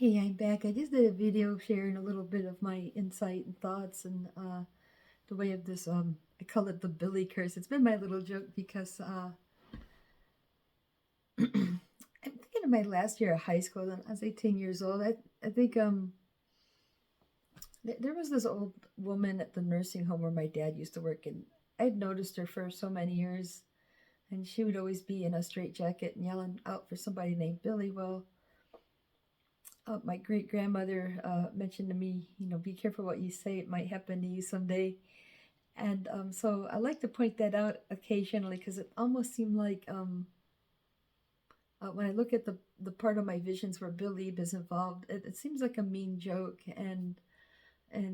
Hey, I'm back. I just did a video sharing a little bit of my insight and thoughts and the way of this I call it the Billy curse. It's been my little joke because I'm thinking of my last year of high school and I was 18 years old. I think there was this old woman at the nursing home where my dad used to work, and I'd noticed her for so many years, and she would always be in a straitjacket and yelling out for somebody named Billy. Well, my great grandmother mentioned to me, be careful what you say, it might happen to you someday. And so I like to point that out occasionally because it almost seemed like when I look at the part of my visions where Bill Lieb is involved, it seems like a mean joke, and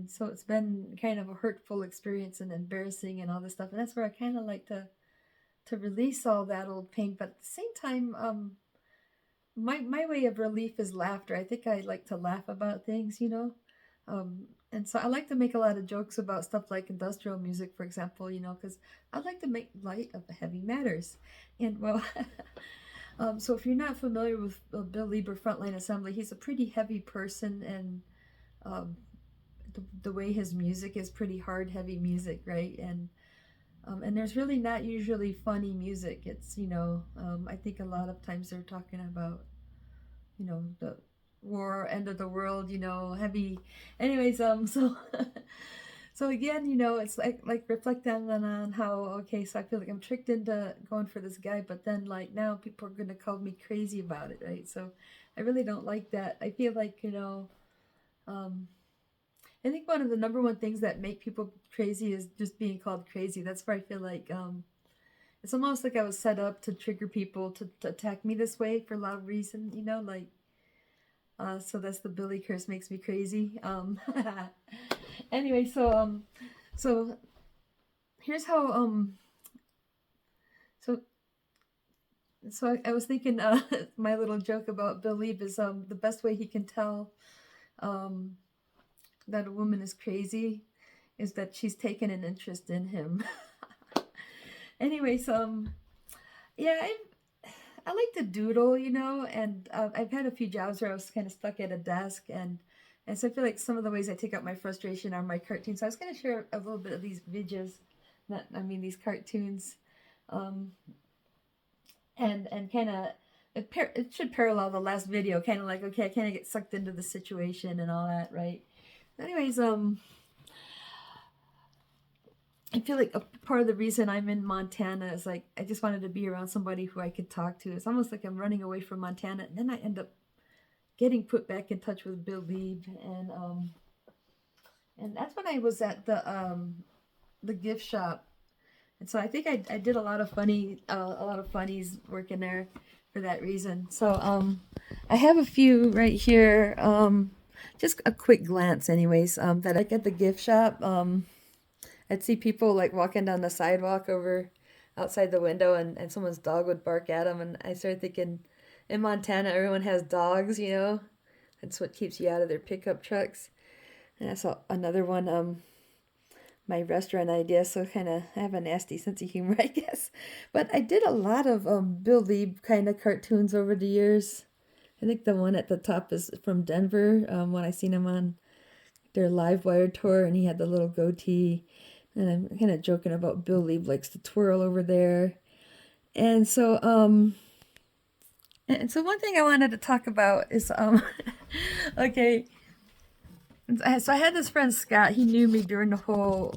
so it's been kind of a hurtful experience and embarrassing and all this stuff, and that's where I kind of like to release all that old pain, but at the same time, my way of relief is laughter. I think I like to laugh about things. And so I like to make a lot of jokes about stuff like industrial music, for example, because I like to make light of the heavy matters. And well, so if you're not familiar with Bill Lieber Frontline Assembly, he's a pretty heavy person, and um, the way his music is pretty hard, heavy music, right? And there's really not usually funny music. It's I think a lot of times they're talking about the war, end of the world, heavy. Anyways, so so again, it's like reflecting on how, okay, so I feel like I'm tricked into going for this guy, but then like now people are gonna call me crazy about it, right? So I really don't like that. I feel like um, I think one of the number one things that make people crazy is just being called crazy. That's where I feel like it's almost like I was set up to trigger people to attack me this way for a lot of reason, like so that's the Billy curse makes me crazy. Anyway, so here's how so I was thinking my little joke about Bill Lieb is the best way he can tell um that a woman is crazy is that she's taken an interest in him. Anyways, yeah, I like to doodle, and I've had a few jobs where I was kind of stuck at a desk, and so I feel like some of the ways I take out my frustration are my cartoons. So I was going to share a little bit of these videos, these cartoons, um, and kind of it should parallel the last video, kind of like, okay, I kind of get sucked into the situation and all that, right? Anyways, I feel like a part of the reason I'm in Montana is like I just wanted to be around somebody who I could talk to. It's almost like I'm running away from Montana, and then I end up getting put back in touch with Bill Lieb, and that's when I was at the gift shop, and so I think I did a lot of funnies working there for that reason. So I have a few right here. Just a quick glance, anyways. That I get the gift shop. I'd see people like walking down the sidewalk over outside the window, and someone's dog would bark at them, and I started thinking, in Montana, everyone has dogs. That's what keeps you out of their pickup trucks. And I saw another one, my restaurant idea, so kind of I have a nasty sense of humor, I guess. But I did a lot of Bill Lieb kind of cartoons over the years. I think the one at the top is from Denver, when I seen him on their live wire tour, and he had the little goatee. And I'm kind of joking about Bill Lieb likes to twirl over there. And so, one thing I wanted to talk about is, okay, so I had this friend Scott. He knew me during the whole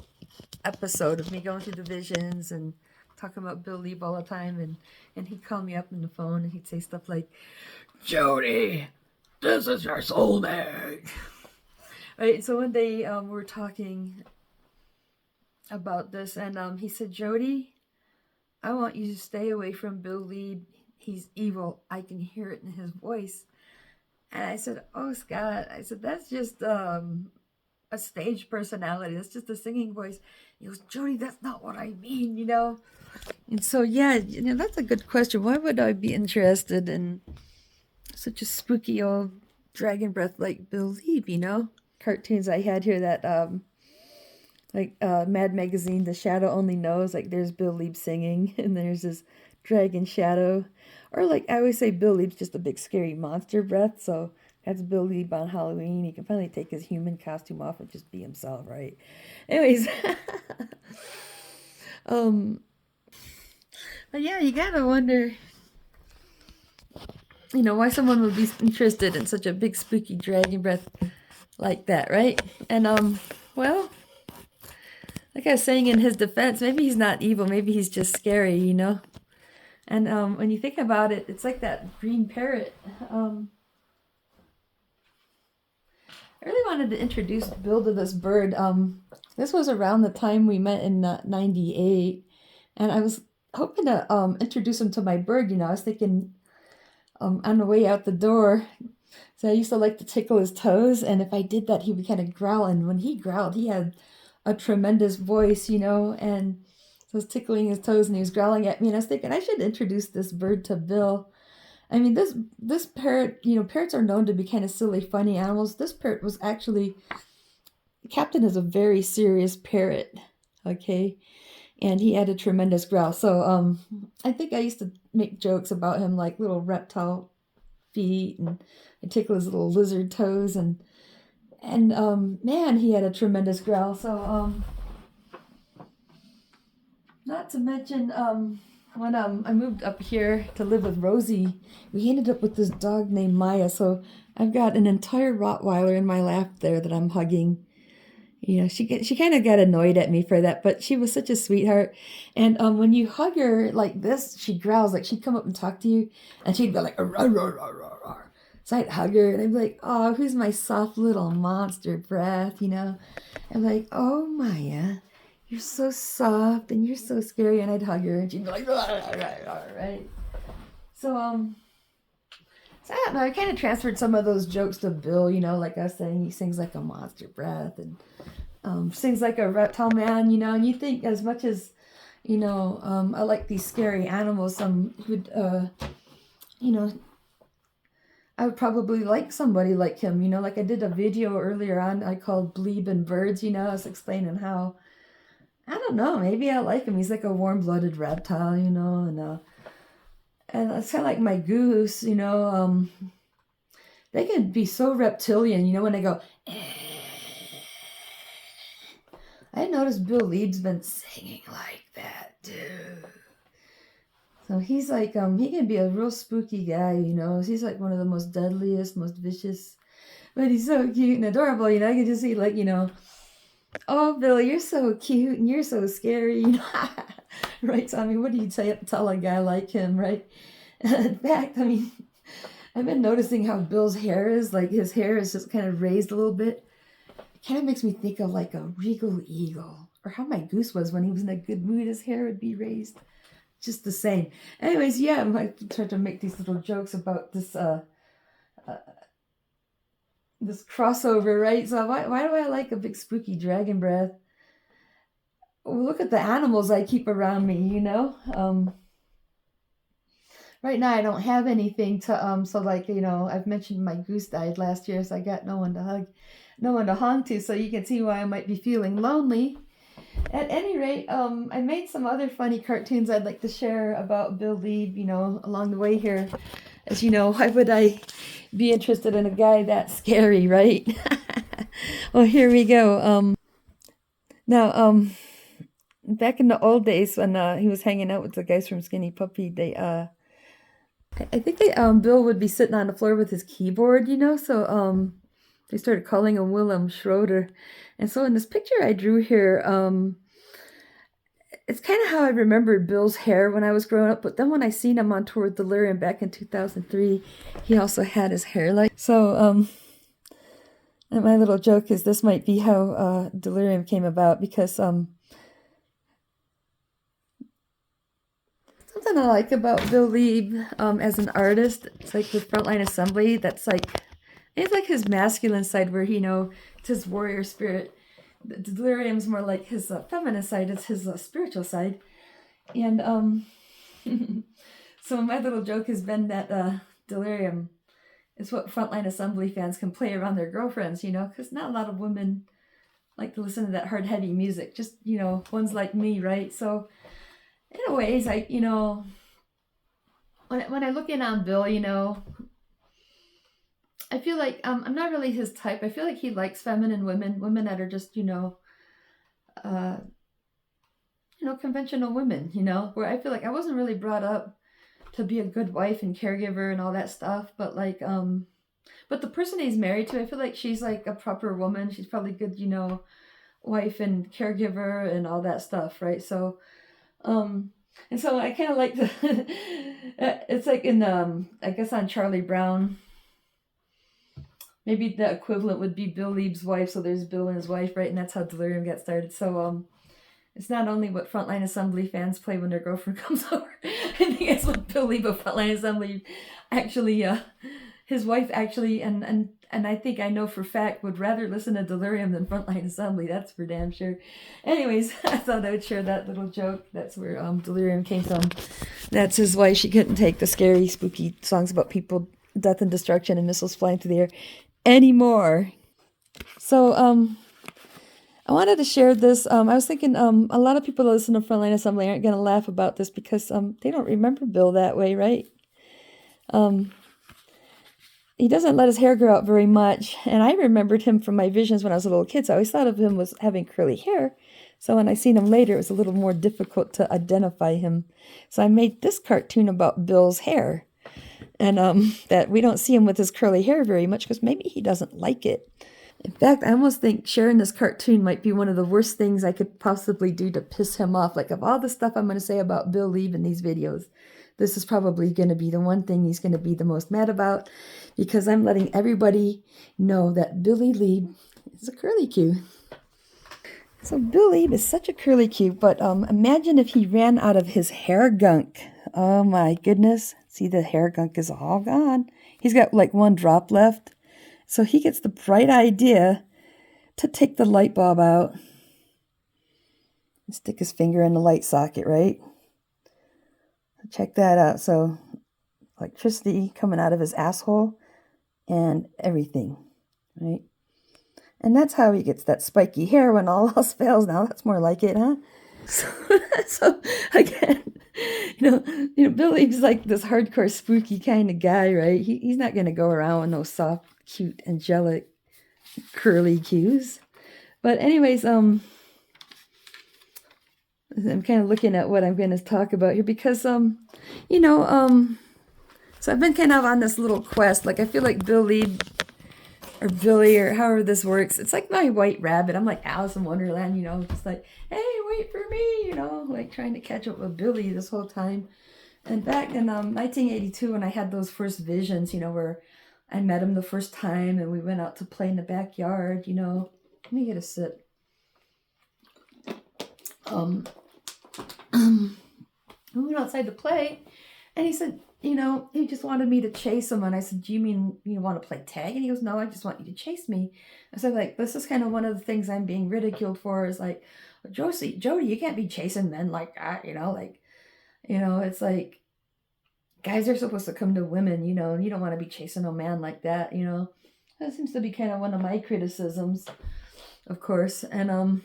episode of me going through the visions and talking about Bill Lieb all the time, and he'd call me up on the phone and he'd say stuff like, "Jody, this is your soulmate." Right. So one day we were talking about this, and he said, "Jody, I want you to stay away from Bill Lieb. He's evil. I can hear it in his voice." And I said, "Oh, Scott," I said, "that's just a stage personality. That's just a singing voice." He goes, "Jody, that's not what I mean." And so, yeah, that's a good question. Why would I be interested in such a spooky old dragon breath like Bill Lieb? Cartoons I had here that like Mad Magazine, The Shadow Only Knows, like there's Bill Lieb singing and there's this dragon shadow. Or like I always say Bill Lieb's just a big scary monster breath, so That's Bill Leeb on Halloween. He can finally take his human costume off and just be himself, right? Anyways, um, but yeah, you gotta wonder, why someone would be interested in such a big spooky dragon breath like that, right? And well, like I was saying in his defense, maybe he's not evil, maybe he's just scary. And when you think about it, it's like that green parrot. I really wanted to introduce Bill to this bird. This was around the time we met in '98, and I was hoping to introduce him to my bird. I was thinking on the way out the door. So I used to like to tickle his toes, and if I did that, he would kind of growl. And when he growled, he had a tremendous voice, and so I was tickling his toes, and he was growling at me. And I was thinking I should introduce this bird to Bill. I mean, this parrot, parrots are known to be kind of silly, funny animals. This parrot was actually, Captain is a very serious parrot, okay? And he had a tremendous growl. So I think I used to make jokes about him, like little reptile feet, and I tickle his little lizard toes, and man, he had a tremendous growl. So not to mention when I moved up here to live with Rosie, we ended up with this dog named Maya. So I've got an entire Rottweiler in my lap there that I'm hugging. She kind of got annoyed at me for that, but she was such a sweetheart. And when you hug her like this, she growls. Like she'd come up and talk to you, and she'd go like, "Roar, roar, roar, roar, roar." So I'd hug her, and I'd be like, "Oh, who's my soft little monster breath?" I'm like, "Oh, Maya, you're so soft and you're so scary." And I'd hug her, and she'd be like, "Roar, roar, roar, roar," right? So so I don't know. I kind of transferred some of those jokes to Bill. Like I was saying, he sings like a monster breath and sings like a reptile man. And you think as much as I like these scary animals, he would I would probably like somebody like him. Like I did a video earlier on I called Bleeb and Birds. I was explaining how, I don't know, maybe I like him. He's like a warm-blooded reptile, and it's kind of like my goose, they can be so reptilian, when they go, eh. I noticed Bill Leeb's been singing like that, too. So he's like, he can be a real spooky guy, He's like one of the most deadliest, most vicious, but he's so cute and adorable, I can just see like, "Oh, Bill, you're so cute and you're so scary," Right, so what do you tell a guy like him, right? In fact, I've been noticing how Bill's hair is, like his hair is just kind of raised a little bit. It kind of makes me think of like a regal eagle, or how my goose was when he was in a good mood, his hair would be raised. Just the same. Anyways, yeah, I tried to make these little jokes about this this crossover, right? So why do I like a big spooky dragon breath? Well, look at the animals I keep around me, Right now I don't have anything to so like, I've mentioned my goose died last year, so I got no one to hug, no one to hung to, so you can see why I might be feeling lonely. At any rate, I made some other funny cartoons I'd like to share about Bill Leeb, along the way here. As you know, why would I be interested in a guy that scary, right? Well, here we go. Now, back in the old days when he was hanging out with the guys from Skinny Puppy, I think Bill would be sitting on the floor with his keyboard, so they started calling him Willem Schroeder. And so in this picture I drew here, it's kind of how I remembered Bill's hair when I was growing up, but then when I seen him on tour with Delirium back in 2003, he also had his hair like so. And my little joke is this might be how Delirium came about, because something I like about Bill Leeb as an artist, it's like with Frontline Assembly, it's like his masculine side where it's his warrior spirit. The Delirium's more like his feminine side. It's his spiritual side. And so my little joke has been that Delirium is what Frontline Assembly fans can play around their girlfriends, because not a lot of women like to listen to that hard, heavy music. Just, ones like me, right? So in a ways, when I look in on Bill, I feel like I'm not really his type. I feel like he likes feminine women that are just, uh, conventional women, where I feel like I wasn't really brought up to be a good wife and caregiver and all that stuff, but like, but the person he's married to, I feel like she's like a proper woman. She's probably good, wife and caregiver and all that stuff, right? So, and so I kind of like the, it's like in, I guess on Charlie Brown, maybe the equivalent would be Bill Lieb's wife. So there's Bill and his wife, right? And that's how Delirium got started. So, it's not only what Frontline Assembly fans play when their girlfriend comes over. I think it's what Bill Lieb of Frontline Assembly actually, his wife actually, and I think I know for a fact would rather listen to Delirium than Frontline Assembly. That's for damn sure. Anyways, I thought I would share that little joke. That's where Delirium came from. That's his wife. She couldn't take the scary, spooky songs about people, death and destruction and missiles flying through the air anymore. So, I wanted to share this. I was thinking a lot of people that listen to Frontline Assembly aren't going to laugh about this because they don't remember Bill that way, right? He doesn't let his hair grow out very much, and I remembered him from my visions when I was a little kid, so I always thought of him as having curly hair. So when I seen him later, it was a little more difficult to identify him. So I made this cartoon about Bill's hair, and that we don't see him with his curly hair very much because maybe he doesn't like it. In fact, I almost think sharing this cartoon might be one of the worst things I could possibly do to piss him off. Like, of all the stuff I'm going to say about Bill Lieb in these videos, this is probably going to be the one thing he's going to be the most mad about, because I'm letting everybody know that Billy Lieb is a curly-Q. So Bill Lieb is such a curly-Q, but imagine if he ran out of his hair gunk. Oh my goodness. See, the hair gunk is all gone. He's got like one drop left. So he gets the bright idea to take the light bulb out and stick his finger in the light socket, right? Check that out. So electricity coming out of his asshole and everything, right? And that's how he gets that spiky hair when all else fails. Now that's more like it, huh? So again, Bill Lieb's like this hardcore spooky kind of guy, right? He's not going to go around with no soft, cute, angelic, curly cues. But anyways, I'm kind of looking at what I'm going to talk about here because, so I've been kind of on this little quest. Like, I feel like Bill Lieb or Billy or however this works, it's like my white rabbit. I'm like Alice in Wonderland, just like, hey, wait for me, like trying to catch up with Billy this whole time. And back in 1982, when I had those first visions, where I met him the first time and we went out to play in the backyard, let me get a sip. We went outside to play, and he said, he just wanted me to chase him. And I said, do you mean you want to play tag? And he goes, no, I just want you to chase me. I said, like, this is kind of one of the things I'm being ridiculed for is like, Jody, you can't be chasing men like that, it's like, guys are supposed to come to women, and you don't want to be chasing a man like that, That seems to be kind of one of my criticisms, of course. And,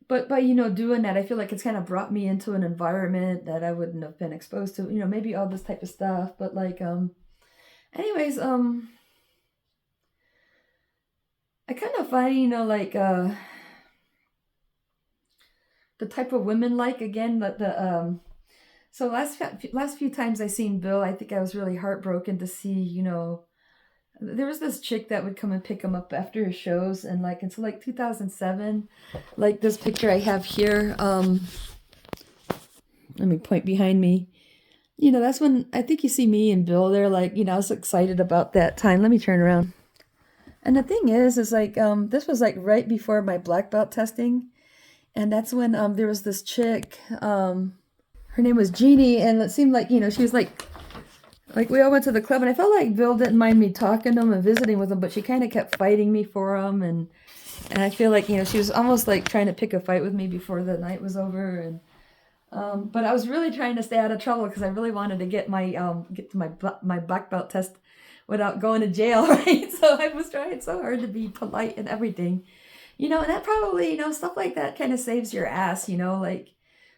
but by, doing that, I feel like it's kind of brought me into an environment that I wouldn't have been exposed to, maybe all this type of stuff. But like, anyways, I kind of find, the type of women, like, again, so last few times I seen Bill, I think I was really heartbroken to see, there was this chick that would come and pick him up after his shows, and until 2007, like this picture I have here, let me point behind me, that's when I think you see me and Bill there, I was excited about that time. Let me turn around. And the thing is like, this was like right before my black belt testing, and that's when there was this chick, her name was Jeannie, and it seemed like, she was like we all went to the club, and I felt like Bill didn't mind me talking to him and visiting with him, but she kind of kept fighting me for him, and I feel like, she was almost like trying to pick a fight with me before the night was over, and but I was really trying to stay out of trouble because I really wanted to get to my black belt test without going to jail, right? So I was trying so hard to be polite and everything, and that probably, stuff like that kind of saves your ass,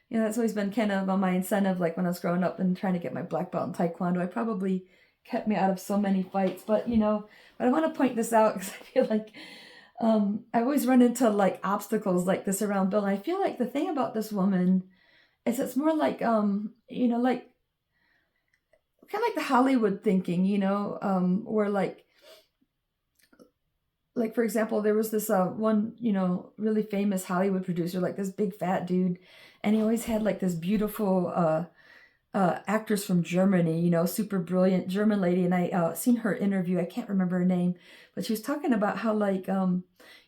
that's always been kind of on my incentive. Like when I was growing up and trying to get my black belt in Taekwondo, I probably kept me out of so many fights. But but I want to point this out because I feel like I always run into like obstacles like this around Bill. And I feel like the thing about this woman is it's more like like kind of like the Hollywood thinking, where like for example, there was this one, really famous Hollywood producer, like this big fat dude, and he always had like this beautiful actress from Germany, super brilliant German lady, and I seen her interview. I can't remember her name, but she was talking about how like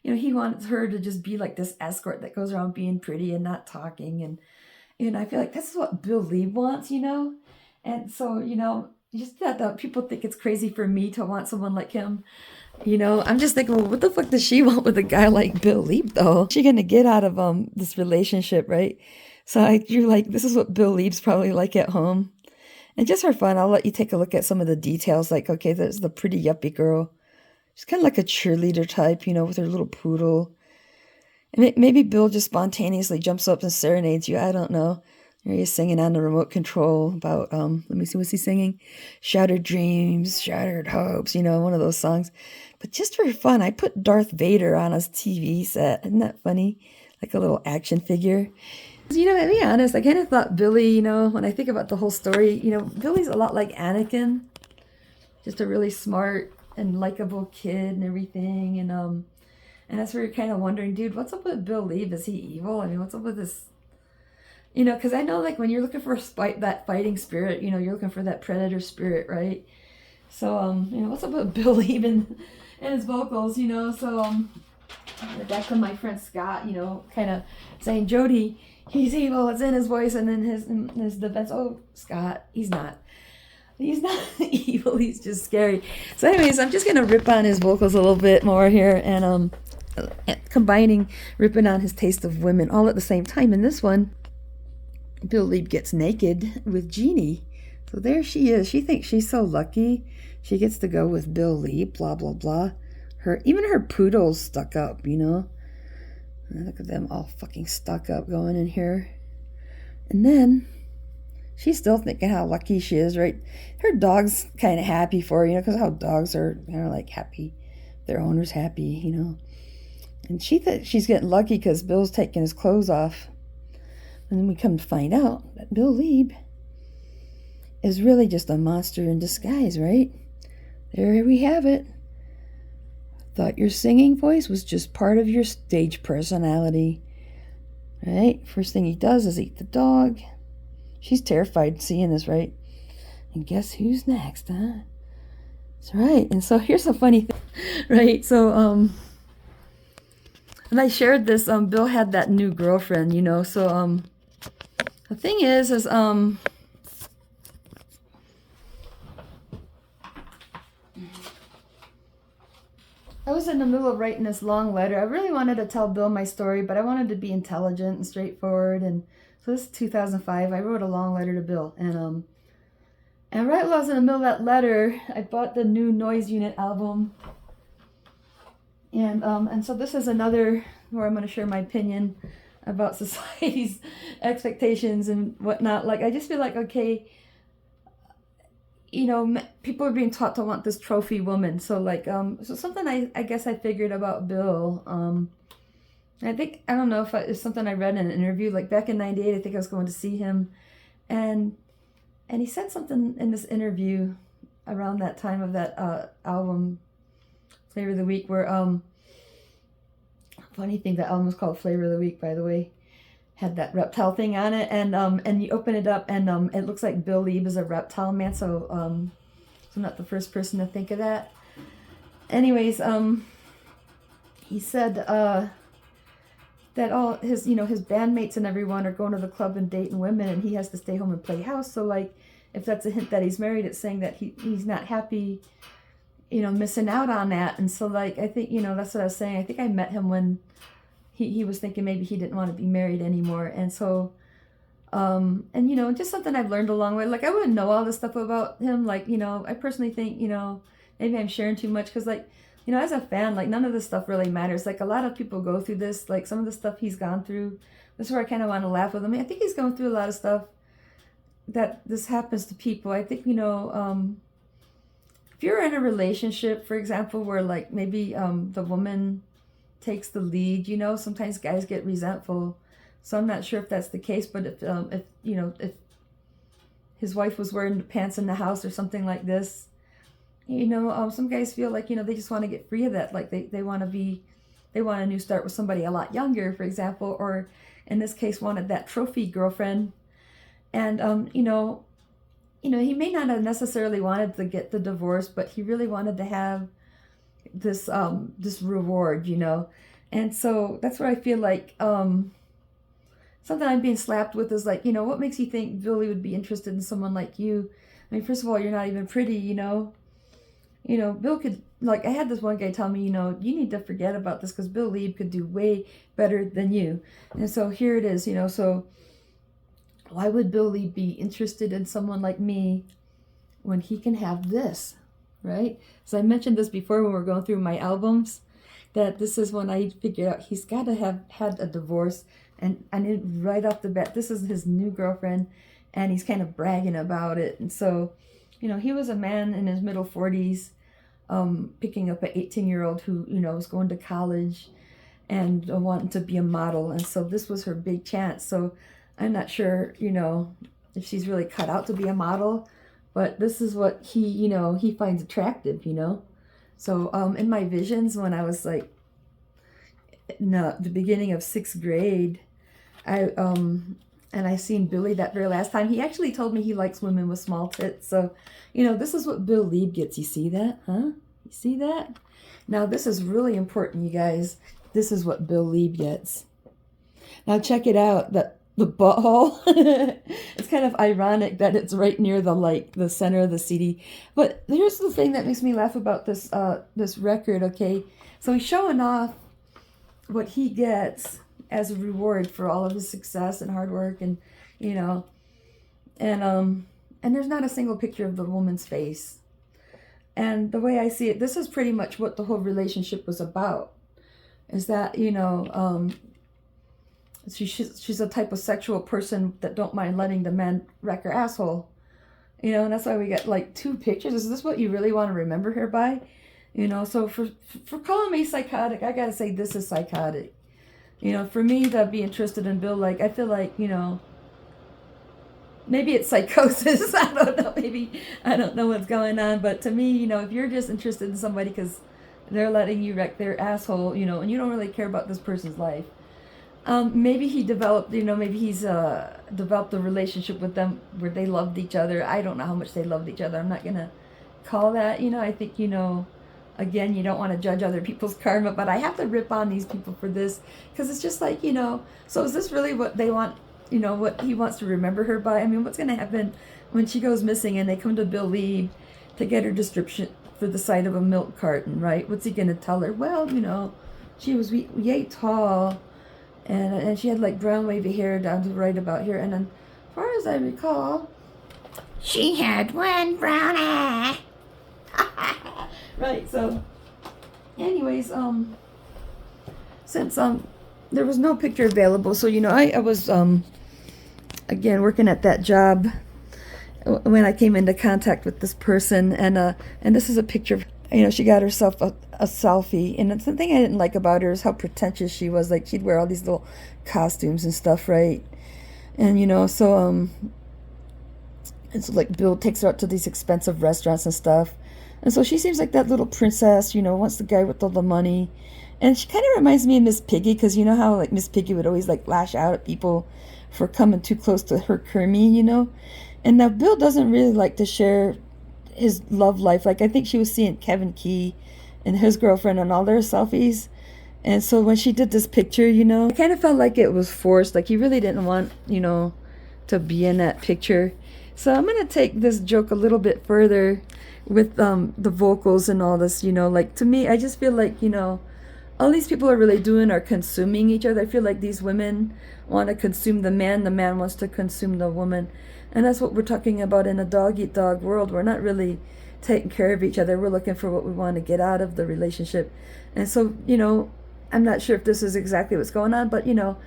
he wants her to just be like this escort that goes around being pretty and not talking, and I feel like that's what Bill Lieb wants, and so just that people think it's crazy for me to want someone like him. I'm just thinking, well, what the fuck does she want with a guy like Bill Lieb, though? What's she gonna get out of this relationship, right? So you're like, this is what Bill Lieb's probably like at home. And just for fun, I'll let you take a look at some of the details. Like, okay, there's the pretty yuppie girl. She's kind of like a cheerleader type, with her little poodle. And maybe Bill just spontaneously jumps up and serenades you. I don't know. Here he is singing on the remote control about, let me see, what's he singing? Shattered dreams, shattered hopes, one of those songs. But just for fun, I put Darth Vader on his TV set. Isn't that funny? Like a little action figure. To be honest, I kind of thought Billy, when I think about the whole story, Billy's a lot like Anakin. Just a really smart and likable kid and everything. And that's where you're kind of wondering, dude, what's up with Bill Lieb? Is he evil? I mean, what's up with this? Because I know, like, when you're looking for that fighting spirit, you're looking for that predator spirit, right? So, what's up with Bill Lieb and his vocals, So, back to my friend Scott, kind of saying, Jody, he's evil, it's in his voice, and then his defense, oh, Scott, he's not evil, he's just scary. So anyways, I'm just going to rip on his vocals a little bit more here, and ripping on his taste of women all at the same time. In this one, Bill Lieb gets naked with Jeannie. So there she is. She thinks she's so lucky. She gets to go with Bill Lieb, blah, blah, blah. Even her poodle's stuck up, Look at them all fucking stuck up going in here. And then she's still thinking how lucky she is, right? Her dog's kind of happy for her, because how dogs are, like happy. Their owner's happy, And she thinks she's getting lucky because Bill's taking his clothes off. And then we come to find out that Bill Lieb is really just a monster in disguise, right? There we have it. Thought your singing voice was just part of your stage personality. Right? First thing he does is eat the dog. She's terrified seeing this, right? And guess who's next, huh? That's right. And so here's a funny thing, right? So, and I shared this, Bill had that new girlfriend, so, the thing is I was in the middle of writing this long letter. I really wanted to tell Bill my story, but I wanted to be intelligent and straightforward. And so this is 2005. I wrote a long letter to Bill. And right while I was in the middle of that letter, I bought the new Noise Unit album. And so this is another where I'm going to share my opinion about society's expectations and whatnot. Like, I just feel like, okay, people are being taught to want this trophy woman. So like, so something I guess I figured about Bill, I don't know if it's something I read in an interview, like back in 98, I think I was going to see him, and he said something in this interview around that time of that album, Flavor of the Week, where, funny thing, the album was called Flavor of the Week, by the way, had that reptile thing on it, and you open it up, and it looks like Bill Lieb is a reptile man, so I'm not the first person to think of that. Anyways, he said that all his his bandmates and everyone are going to the club and dating women, and he has to stay home and play house. So like, if that's a hint that he's married, it's saying that he's not happy, missing out on that. And so like, I think that's what I was saying. I think I met him when he was thinking maybe he didn't want to be married anymore. And so, and just something I've learned along the way. Like, I wouldn't know all this stuff about him. Like, I personally think, maybe I'm sharing too much, because like, as a fan, like, none of this stuff really matters. Like, a lot of people go through this, like some of the stuff he's gone through. This is where I kind of want to laugh with him. I think he's going through a lot of stuff that this happens to people. I think, if you're in a relationship, for example, where like maybe the woman takes the lead, you know, sometimes guys get resentful. So I'm not sure if that's the case, but if you know, if his wife was wearing the pants in the house or something like this, you know, some guys feel like, you know, they just want to get free of that. Like they want a new start with somebody a lot younger, for example, or in this case, wanted that trophy girlfriend. And, he may not have necessarily wanted to get the divorce, but he really wanted to have this reward, you know. And so that's where I feel like, something I'm being slapped with is like, you know, what makes you think Billy would be interested in someone like you? I mean, first of all, you're not even pretty, you know. You know, Bill could, like, I had this one guy tell me, you know, you need to forget about this because Bill Lieb could do way better than you. And so here it is, you know, so why would Bill Lieb be interested in someone like me when he can have this, right? So I mentioned this before when we were going through my albums, that this is when I figured out he's got to have had a divorce. And I knew right off the bat, this is his new girlfriend, and he's kind of bragging about it. And so, you know, he was a man in his middle 40s, picking up an 18-year-old who, you know, was going to college and wanting to be a model. And so this was her big chance. So I'm not sure, you know, if she's really cut out to be a model, but this is what he, you know, he finds attractive, you know. So in my visions, when I was like in the beginning of 6th grade, I seen Billy that very last time. He actually told me he likes women with small tits. So, you know, this is what Bill Lieb gets. You see that, huh? You see that? Now, this is really important, you guys. This is what Bill Lieb gets. Now, check it out. The butthole. It's kind of ironic that it's right near the center of the CD. But here's the thing that makes me laugh about this record, okay? So he's showing off what he gets as a reward for all of his success and hard work, and you know, and there's not a single picture of the woman's face. And the way I see it, this is pretty much what the whole relationship was about, is that, you know, she's a type of sexual person that don't mind letting the man wreck her asshole, you know. And that's why we get like 2 pictures. Is this what you really want to remember her by? You know, so for calling me psychotic, I gotta say this is psychotic. You know, for me to be interested in Bill, like, I feel like, you know, maybe it's psychosis. I don't know. Maybe I don't know what's going on. But to me, you know, if you're just interested in somebody because they're letting you wreck their asshole, you know, and you don't really care about this person's life, maybe he developed, you know, maybe he's developed a relationship with them where they loved each other. I don't know how much they loved each other. I'm not going to call that, you know. I think, you know, again, you don't want to judge other people's karma, but I have to rip on these people for this because it's just like, you know, so is this really what they want, you know, what he wants to remember her by? I mean, what's going to happen when she goes missing and they come to Bill Lieb to get her description for the side of a milk carton, right? What's he going to tell her? Well, you know, she was yay tall, and she had like brown wavy hair down to right about here. And then, as far as I recall, she had one brown eye. Right, so anyways, since there was no picture available, so you know, I was again working at that job when I came into contact with this person, and this is a picture of, you know, she got herself a selfie, and the thing I didn't like about her is how pretentious she was. Like, she'd wear all these little costumes and stuff, right? And you know, so it's like Bill takes her out to these expensive restaurants and stuff. And so she seems like that little princess, you know, wants the guy with all the money. And she kind of reminds me of Miss Piggy, because you know how like Miss Piggy would always like lash out at people for coming too close to her Kermie, you know. And now Bill doesn't really like to share his love life. Like, I think she was seeing Kevin Key and his girlfriend on all their selfies. And so when she did this picture, you know, I kind of felt like it was forced. Like, he really didn't want, you know, to be in that picture. So I'm going to take this joke a little bit further with the vocals and all this, you know. Like, to me, I just feel like, you know, all these people are really doing are consuming each other. I feel like these women want to consume the man wants to consume the woman. And that's what we're talking about in a dog-eat-dog world. We're not really taking care of each other. We're looking for what we want to get out of the relationship. And so, you know, I'm not sure if this is exactly what's going on, but, you know,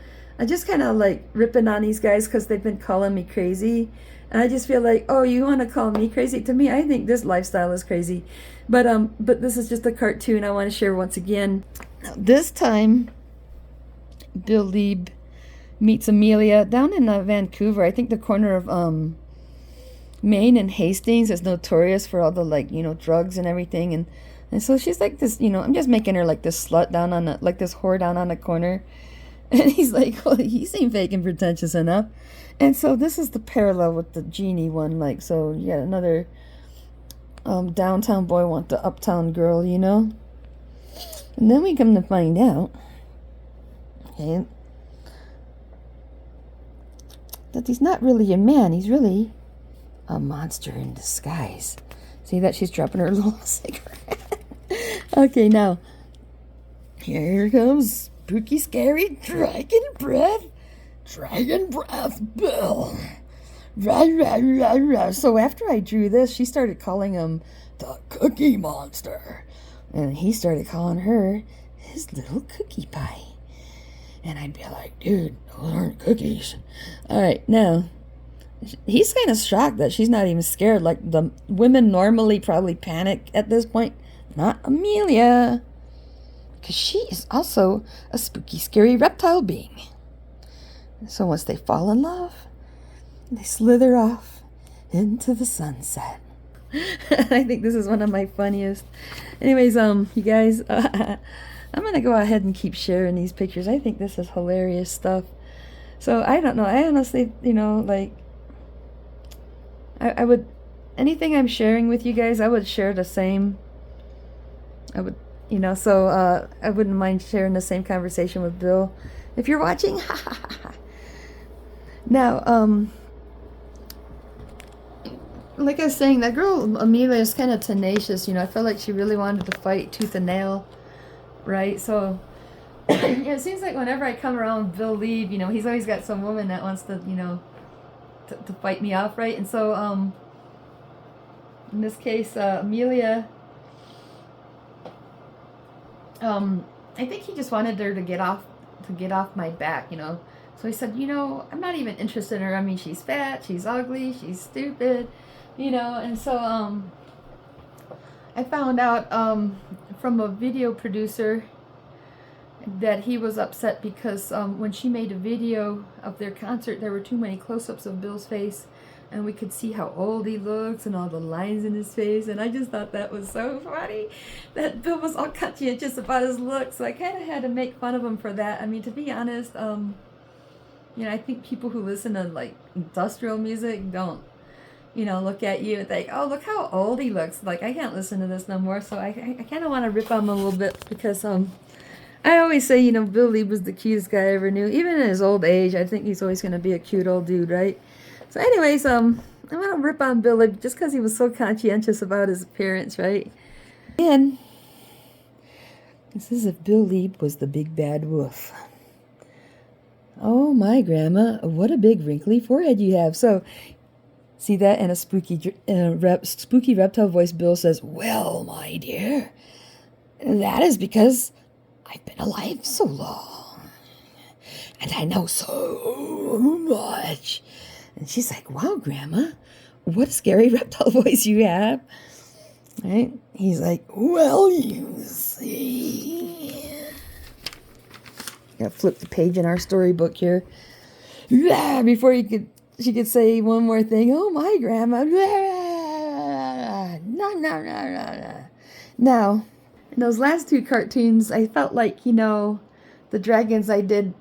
I just kind of like ripping on these guys because they've been calling me crazy. And I just feel like, oh, you want to call me crazy? To me, I think this lifestyle is crazy. But this is just a cartoon I want to share once again. Now, this time, Bill Lieb meets Amelia down in Vancouver. I think the corner of Maine and Hastings is notorious for all the, like, you know, drugs and everything. And so she's like this, you know, I'm just making her like this slut down on like this whore down on the corner. And he's like, well, he seemed fake and pretentious enough. And so this is the parallel with the genie one. Like, so you got another downtown boy want the uptown girl, you know? And then we come to find out, okay, that he's not really a man. He's really a monster in disguise. See that? She's dropping her little cigarette. Okay, now, here comes spooky, scary dragon breath Bill. Rah, rah, rah, rah. So after I drew this, she started calling him the Cookie Monster. And he started calling her his little cookie pie. And I'd be like, dude, those aren't cookies. All right, now, he's kind of shocked that she's not even scared. Like, the women normally probably panic at this point. Not Amelia. Because she is also a spooky, scary reptile being. So once they fall in love, they slither off into the sunset. I think this is one of my funniest. Anyways, you guys, I'm going to go ahead and keep sharing these pictures. I think this is hilarious stuff. So I don't know. I honestly, you know, like, I would, anything I'm sharing with you guys, I would share the same. I would, you know, so I wouldn't mind sharing the same conversation with Bill. If you're watching, now, like I was saying, that girl Amelia is kind of tenacious, you know. I felt like she really wanted to fight tooth and nail, right? So, yeah, it seems like whenever I come around Bill Lieb, you know, he's always got some woman that wants to, you know, to fight me off, right? And so, in this case, Amelia, I think he just wanted her to get off my back, you know. So he said, you know, I'm not even interested in her. I mean, she's fat, she's ugly, she's stupid, you know. And so I found out from a video producer that he was upset because when she made a video of their concert, there were too many close-ups of Bill's face, and we could see how old he looks and all the lines in his face. And I just thought that was so funny that Bill was all conscientious about his looks. So I kind of had to make fun of him for that. I mean, to be honest, you know, I think people who listen to, like, industrial music don't, you know, look at you and think, oh, look how old he looks. Like, I can't listen to this no more. So I kind of want to rip on him a little bit because I always say, you know, Bill Lieb was the cutest guy I ever knew. Even in his old age, I think he's always going to be a cute old dude, right? So anyways, I'm going to rip on Bill Lieb just because he was so conscientious about his appearance, right? And this is if Bill Lieb was the big bad wolf. Oh, my grandma, what a big wrinkly forehead you have. So, see that? And a spooky reptile voice, Bill says, well, my dear, that is because I've been alive so long. And I know so much. And she's like, wow, Grandma, what a scary reptile voice you have. Right? He's like, well, you see. Gotta flip the page in our storybook here. Before she could say one more thing. Oh, my Grandma. No. Now, in those last two cartoons, I felt like, you know, the dragons I did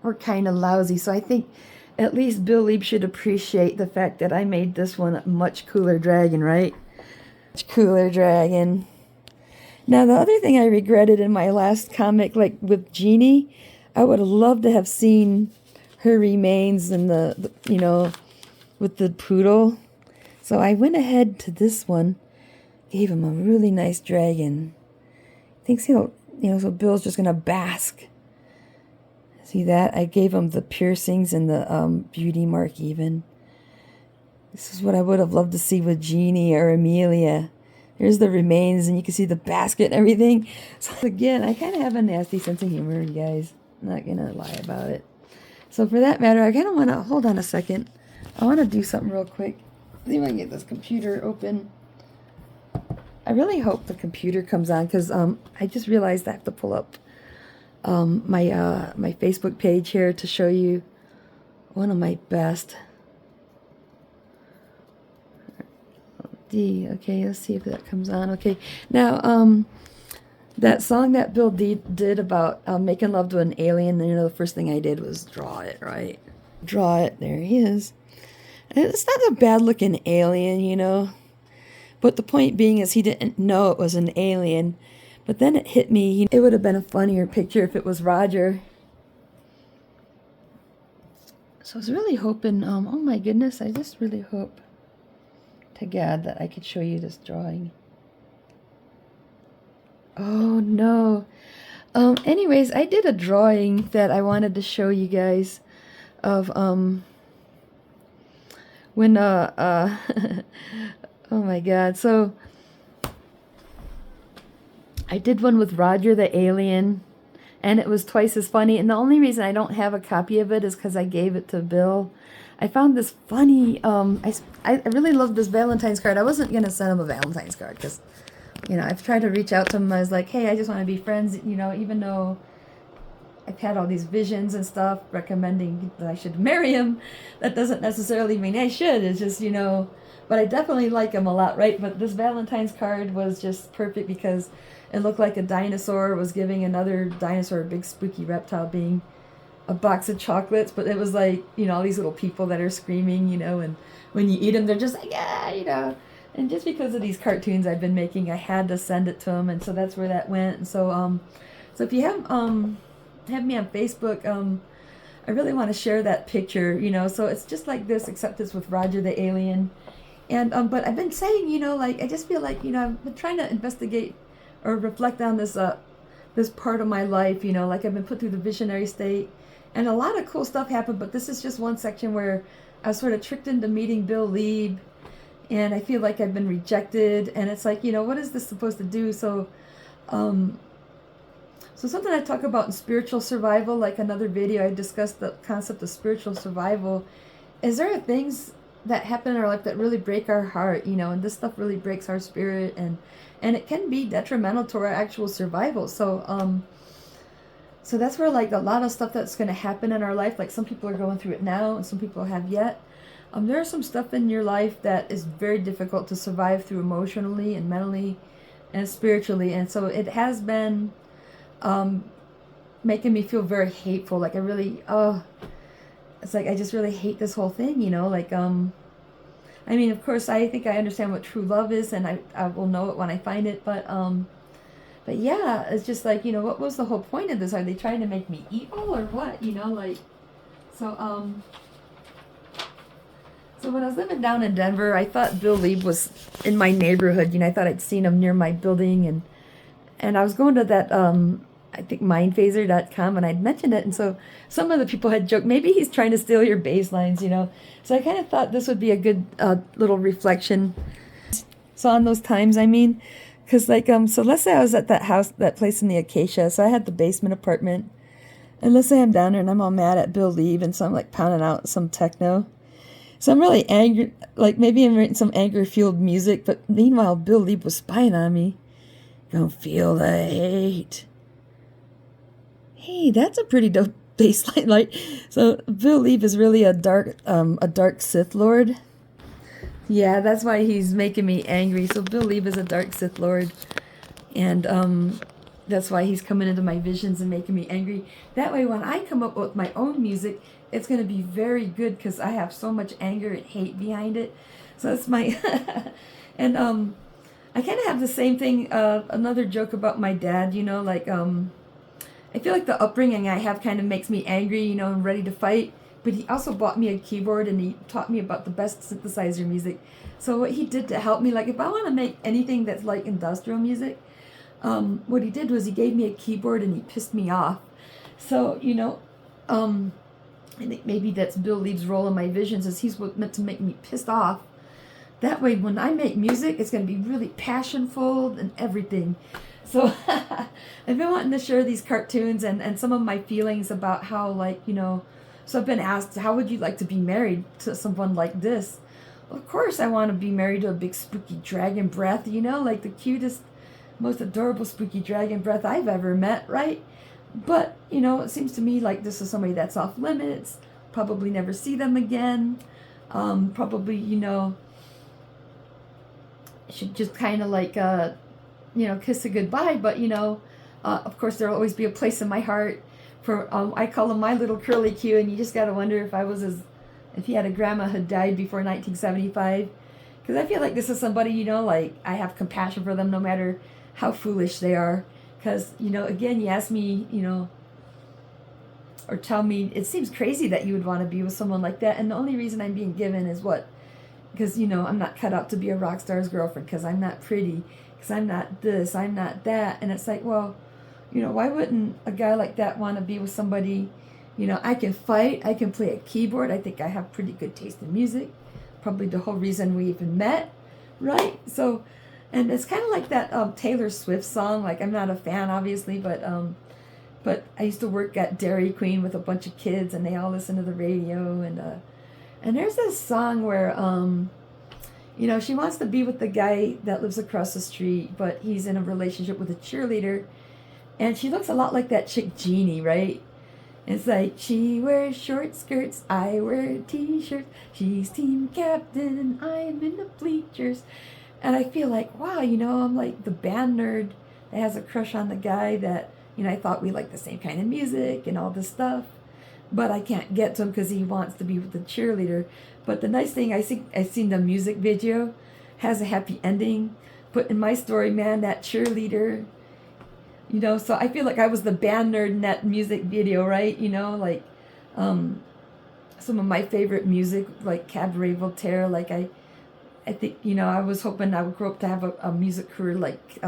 were kind of lousy. So I think at least Bill Lieb should appreciate the fact that I made this one a much cooler dragon, right? Much cooler dragon. Now, the other thing I regretted in my last comic, like with Jeannie, I would have loved to have seen her remains in the you know, with the poodle. So I went ahead to this one, gave him a really nice dragon. Thinks he'll, you know, so Bill's just going to bask. See that? I gave him the piercings and the beauty mark even. This is what I would have loved to see with Jeannie or Amelia. Here's the remains, and you can see the basket and everything. So again, I kind of have a nasty sense of humor, you guys. I'm not going to lie about it. So for that matter, I kind of want to, hold on a second. I want to do something real quick. See if I can get this computer open. I really hope the computer comes on, because I just realized I have to pull up my Facebook page here to show you one of my best. Okay, let's see if that comes on. Okay, now that song that Bill did about making love to an alien, you know, the first thing I did was draw it, right? Draw it. There he is. And it's not a bad looking alien, you know. But the point being is he didn't know it was an alien. But then it hit me. It would have been a funnier picture if it was Roger. So I was really hoping, oh my goodness, I just really hope to God that I could show you this drawing. Oh no. Anyways, I did a drawing that I wanted to show you guys of when oh my God. So I did one with Roger the alien, and it was twice as funny. And the only reason I don't have a copy of it is because I gave it to Bill. I found this funny, I really love this Valentine's card. I wasn't going to send him a Valentine's card because, you know, I've tried to reach out to him. I was like, hey, I just want to be friends, you know, even though I've had all these visions and stuff recommending that I should marry him. That doesn't necessarily mean I should. It's just, you know, but I definitely like him a lot, right? But this Valentine's card was just perfect because it looked like a dinosaur was giving another dinosaur, a big spooky reptile being a box of chocolates, but it was like, you know, all these little people that are screaming, you know, and when you eat them, they're just like, yeah, you know. And just because of these cartoons I've been making, I had to send it to him, and so that's where that went. And so, so if you have me on Facebook, I really want to share that picture, you know. So it's just like this, except it's with Roger the alien. And but I've been saying, you know, like I just feel like, you know, I've been trying to investigate or reflect on this this part of my life, you know, like I've been put through the visionary state, and a lot of cool stuff happened, but this is just one section where I was sort of tricked into meeting Bill Lieb, and I feel like I've been rejected, and it's like, you know, what is this supposed to do? So so something I talk about in spiritual survival, like another video I discussed the concept of spiritual survival. Is there things that happen in our life that really break our heart, you know, and this stuff really breaks our spirit, and it can be detrimental to our actual survival. So so that's where like a lot of stuff that's going to happen in our life, like some people are going through it now and some people have yet. There's some stuff in your life that is very difficult to survive through emotionally and mentally and spiritually, and so it has been making me feel very hateful. Like I really, it's like I just really hate this whole thing, you know. Like I mean, of course, I think I understand what true love is, and I will know it when I find it. But yeah, it's just like, you know, what was the whole point of this? Are they trying to make me evil or what? You know, like, so so when I was living down in Denver, I thought Bill Lieb was in my neighborhood. You know, I thought I'd seen him near my building, and I was going to that I think mindphaser.com, and I'd mentioned it, and so some of the people had joked, maybe he's trying to steal your bass lines, you know. So I kind of thought this would be a good little reflection. So on those times, I mean, because like, so let's say I was at that house, that place in the Acacia, so I had the basement apartment, and let's say I'm down there and I'm all mad at Bill Lieb, and so I'm like pounding out some techno. So I'm really angry, like maybe I'm writing some anger-fueled music, but meanwhile Bill Lieb was spying on me. Don't feel the hate. Hey, that's a pretty dope baseline. Like, so Bill Lieb is really a dark Sith Lord. Yeah, that's why he's making me angry. So Bill Lieb is a dark Sith Lord, and that's why he's coming into my visions and making me angry. That way, when I come up with my own music, it's going to be very good because I have so much anger and hate behind it. So that's my and I kind of have the same thing. Another joke about my dad, you know, like I feel like the upbringing I have kind of makes me angry, you know, and ready to fight. But he also bought me a keyboard, and he taught me about the best synthesizer music. So what he did to help me, like if I want to make anything that's like industrial music, what he did was he gave me a keyboard and he pissed me off. So, you know, I think maybe that's Bill Lieb's role in my visions, is he's meant to make me pissed off. That way, when I make music, it's going to be really passionful and everything. So I've been wanting to share these cartoons and some of my feelings about how, like, you know, So I've been asked, how would you like to be married to someone like this? Well, of course I want to be married to a big spooky dragon breath, you know, like the cutest, most adorable spooky dragon breath I've ever met, right? But, you know, it seems to me like this is somebody that's off limits, probably never see them again, probably, you know, should just kind of like, you know, kiss a goodbye. But, you know, of course, there'll always be a place in my heart for, I call him my little curly Q, and you just got to wonder if he had a grandma who died before 1975. Because I feel like this is somebody, you know, like I have compassion for them no matter how foolish they are. Because, you know, again, you ask me, you know, or tell me, it seems crazy that you would want to be with someone like that. And the only reason I'm being given is what? Because, you know, I'm not cut out to be a rock star's girlfriend, because I'm not pretty, because I'm not this, I'm not that. And it's like, well, you know, why wouldn't a guy like that want to be with somebody, you know, I can fight, I can play a keyboard, I think I have pretty good taste in music, probably the whole reason we even met, right? So, and it's kind of like that Taylor Swift song, like I'm not a fan, obviously, but I used to work at Dairy Queen with a bunch of kids, and they all listen to the radio, and there's this song where, you know, she wants to be with the guy that lives across the street, but he's in a relationship with a cheerleader, and she looks a lot like that chick Jeannie, right? It's like, she wears short skirts, I wear t-shirts, she's team captain, and I'm in the bleachers. And I feel like, wow, you know, I'm like the band nerd that has a crush on the guy that, you know, I thought we liked the same kind of music and all this stuff. But I can't get to him because he wants to be with the cheerleader. But the nice thing, I think I've seen the music video, has a happy ending. But in my story, man, that cheerleader, you know, so I feel like I was the band nerd in that music video, right? You know, like some of my favorite music, like Cabaret Voltaire, like I think, you know, I was hoping I would grow up to have a music career like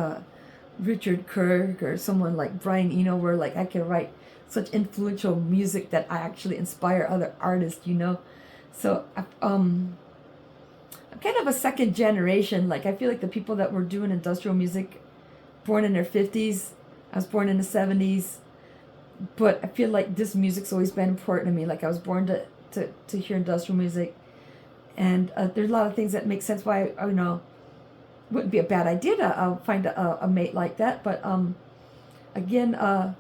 Richard Kirk or someone like Brian Eno, where like I can write such influential music that I actually inspire other artists, you know. So I'm kind of a second generation. Like I feel like the people that were doing industrial music, born in their 50s, I was born in the 70s, but I feel like this music's always been important to me. Like I was born to hear industrial music, and there's a lot of things that make sense why, you know, wouldn't be a bad idea to find a mate like that. But again, I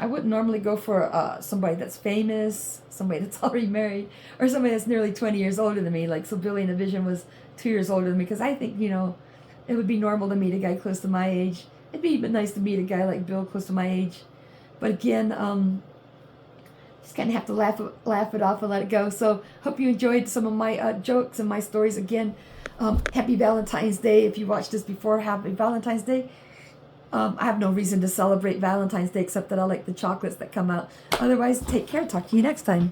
wouldn't normally go for somebody that's famous, somebody that's already married, or somebody that's nearly 20 years older than me. Like, so Billy in the Vision was 2 years older than me, because I think, you know, it would be normal to meet a guy close to my age. It'd be even nice to meet a guy like Bill close to my age. But again, just kind of have to laugh it off and let it go. So hope you enjoyed some of my jokes and my stories. Again, happy Valentine's Day. If you watched this before, happy Valentine's Day. I have no reason to celebrate Valentine's Day except that I like the chocolates that come out. Otherwise, take care. Talk to you next time.